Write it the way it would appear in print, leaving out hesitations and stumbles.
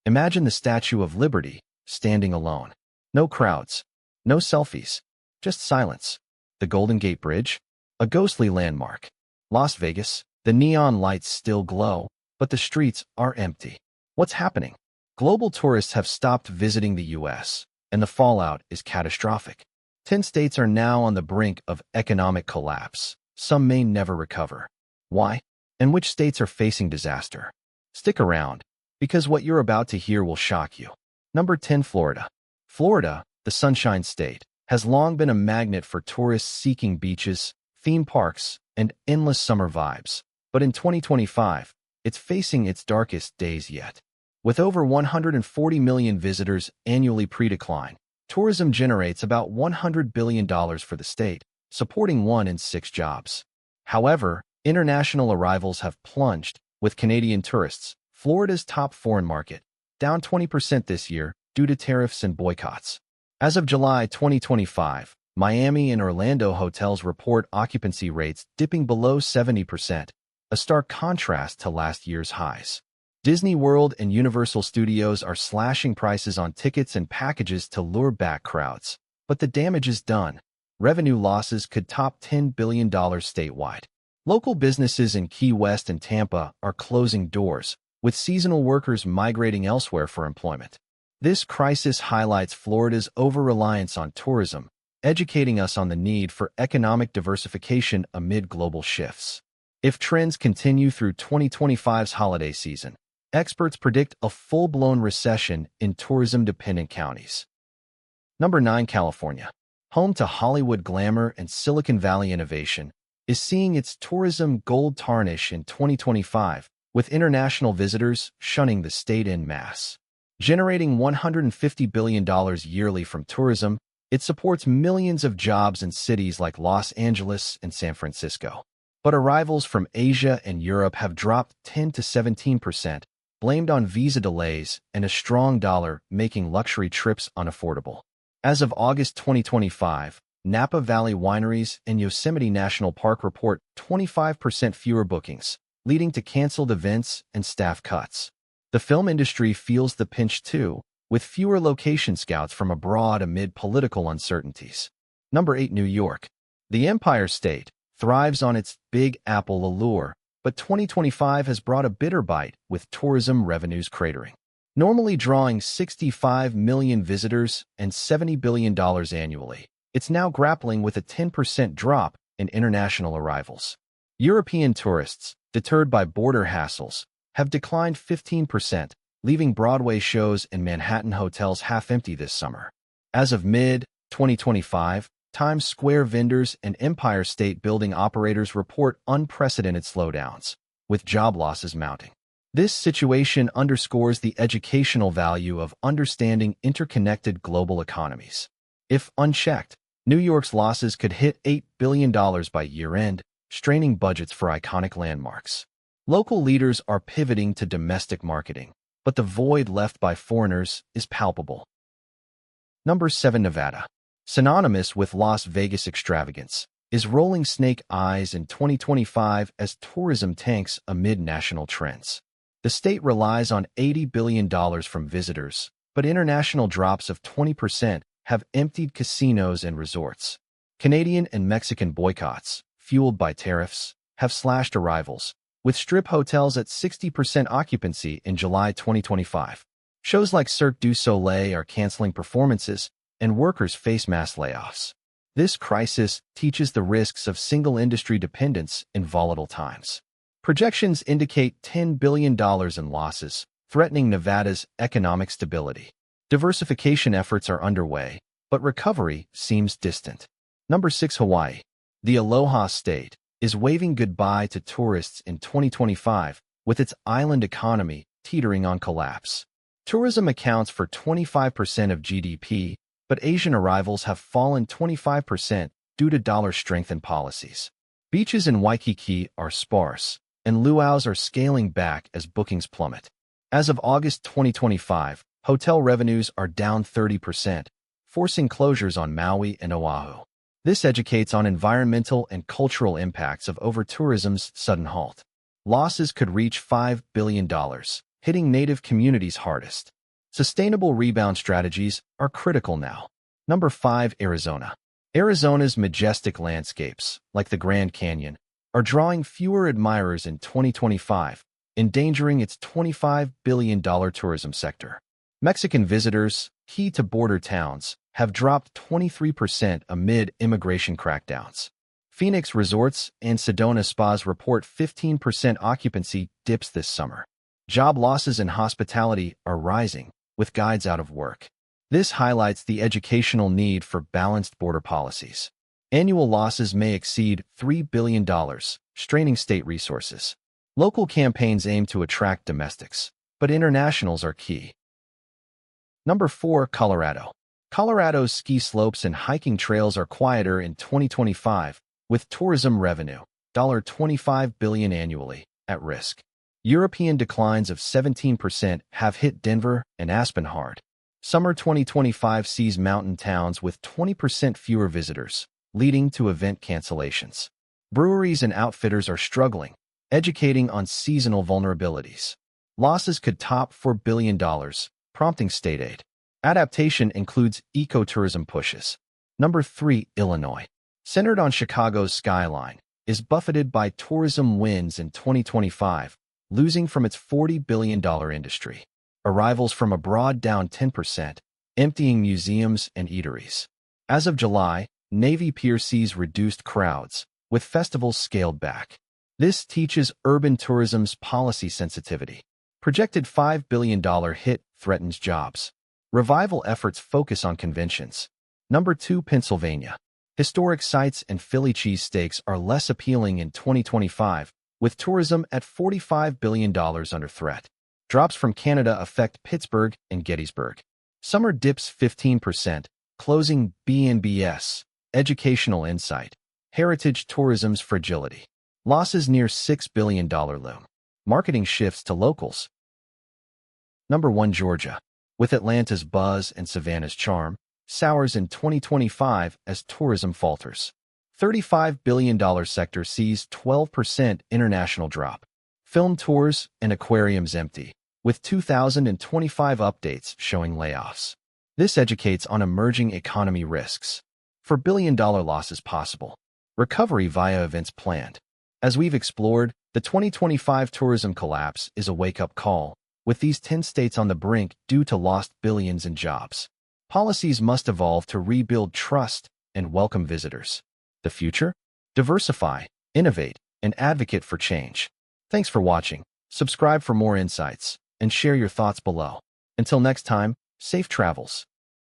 Imagine the Statue of Liberty standing alone. No crowds, no selfies, just silence. The Golden Gate Bridge, a ghostly landmark. Las Vegas, the neon lights still glow, but the streets are empty. What's happening? Global tourists have stopped visiting the U.S., and the fallout is catastrophic. 10 states are now on the brink of economic collapse. Some may never recover. Why? And which states are facing disaster? Stick around, because what you're about to hear will shock you. Number 10, Florida. Florida, the Sunshine State, has long been a magnet for tourists seeking beaches, theme parks, and endless summer vibes. But in 2025, it's facing its darkest days yet. With over 140 million visitors annually pre-decline, tourism generates about $100 billion for the state, supporting 1 in 6 jobs. However, international arrivals have plunged, with Canadian tourists, Florida's top foreign market, down 20% this year due to tariffs and boycotts. As of July 2025, Miami and Orlando hotels report occupancy rates dipping below 70%, a stark contrast to last year's highs. Disney World and Universal Studios are slashing prices on tickets and packages to lure back crowds. But the damage is done. Revenue losses could top $10 billion statewide. Local businesses in Key West and Tampa are closing doors, with seasonal workers migrating elsewhere for employment. This crisis highlights Florida's over-reliance on tourism, educating us on the need for economic diversification amid global shifts. If trends continue through 2025's holiday season, experts predict a full-blown recession in tourism-dependent counties. Number 9, California, home to Hollywood glamour and Silicon Valley innovation, is seeing its tourism gold tarnish in 2025, with international visitors shunning the state en masse. Generating $150 billion yearly from tourism, it supports millions of jobs in cities like Los Angeles and San Francisco. But arrivals from Asia and Europe have dropped 10 to 17%, blamed on visa delays and a strong dollar making luxury trips unaffordable. As of August 2025, Napa Valley Wineries and Yosemite National Park report 25% fewer bookings, leading to canceled events and staff cuts. The film industry feels the pinch too, with fewer location scouts from abroad amid political uncertainties. Number 8, New York. The Empire State thrives on its Big Apple allure, but 2025 has brought a bitter bite, with tourism revenues cratering. Normally drawing 65 million visitors and $70 billion annually, it's now grappling with a 10% drop in international arrivals. European tourists, deterred by border hassles, have declined 15%, leaving Broadway shows and Manhattan hotels half-empty this summer. As of mid-2025, Times Square vendors and Empire State Building operators report unprecedented slowdowns, with job losses mounting. This situation underscores the educational value of understanding interconnected global economies. If unchecked, New York's losses could hit $8 billion by year-end, straining budgets for iconic landmarks. Local leaders are pivoting to domestic marketing, but the void left by foreigners is palpable. Number 7, Nevada. Synonymous with Las Vegas extravagance, is rolling snake eyes in 2025 as tourism tanks amid national trends. The state relies on $80 billion from visitors, but international drops of 20% have emptied casinos and resorts. Canadian and Mexican boycotts, fueled by tariffs, have slashed arrivals, with strip hotels at 60% occupancy in July 2025. Shows like Cirque du Soleil are canceling performances, and workers face mass layoffs. This crisis teaches the risks of single-industry dependence in volatile times. Projections indicate $10 billion in losses, threatening Nevada's economic stability. Diversification efforts are underway, but recovery seems distant. Number 6, Hawaii. The Aloha State is waving goodbye to tourists in 2025, with its island economy teetering on collapse. Tourism accounts for 25% of GDP, but Asian arrivals have fallen 25% due to dollar-strengthened policies. Beaches in Waikiki are sparse, and luau's are scaling back as bookings plummet. As of August 2025, hotel revenues are down 30%, forcing closures on Maui and Oahu. This educates on environmental and cultural impacts of over-tourism's sudden halt. Losses could reach $5 billion, hitting native communities hardest. Sustainable rebound strategies are critical now. Number 5. Arizona. Arizona's majestic landscapes, like the Grand Canyon, are drawing fewer admirers in 2025, endangering its $25 billion tourism sector. Mexican visitors, key to border towns, have dropped 23% amid immigration crackdowns. Phoenix resorts and Sedona spas report 15% occupancy dips this summer. Job losses in hospitality are rising, with guides out of work. This highlights the educational need for balanced border policies. Annual losses may exceed $3 billion, straining state resources. Local campaigns aim to attract domestics, but internationals are key. Number 4. Colorado. Colorado's ski slopes and hiking trails are quieter in 2025, with tourism revenue, $25 billion annually, at risk. European declines of 17% have hit Denver and Aspen hard. Summer 2025 sees mountain towns with 20% fewer visitors, leading to event cancellations. Breweries and outfitters are struggling, educating on seasonal vulnerabilities. Losses could top $4 billion, prompting state aid. Adaptation includes ecotourism pushes. Number 3. Illinois. Centered on Chicago's skyline, is buffeted by tourism winds in 2025, losing from its $40 billion industry. Arrivals from abroad down 10%, emptying museums and eateries. As of July, Navy Pier sees reduced crowds, with festivals scaled back. This teaches urban tourism's policy sensitivity. Projected $5 billion hit threatens jobs. Revival efforts focus on conventions. Number 2. Pennsylvania. Historic sites and Philly cheesesteaks are less appealing in 2025, with tourism at $45 billion under threat. Drops from Canada affect Pittsburgh and Gettysburg. Summer dips 15%, closing BNBS, educational insight. Heritage tourism's fragility. Losses near $6 billion loom. Marketing shifts to locals. Number 1. Georgia. With Atlanta's buzz and Savannah's charm, sours in 2025 as tourism falters. $35 billion sector sees 12% international drop. Film tours and aquariums empty, with 2025 updates showing layoffs. This educates on emerging economy risks. For billion-dollar losses possible. Recovery via events planned. As we've explored, the 2025 tourism collapse is a wake-up call, with these 10 states on the brink due to lost billions in jobs. Policies must evolve to rebuild trust and welcome visitors. The future? Diversify, innovate, and advocate for change. Thanks for watching. Subscribe for more insights, and share your thoughts below. Until next time, safe travels.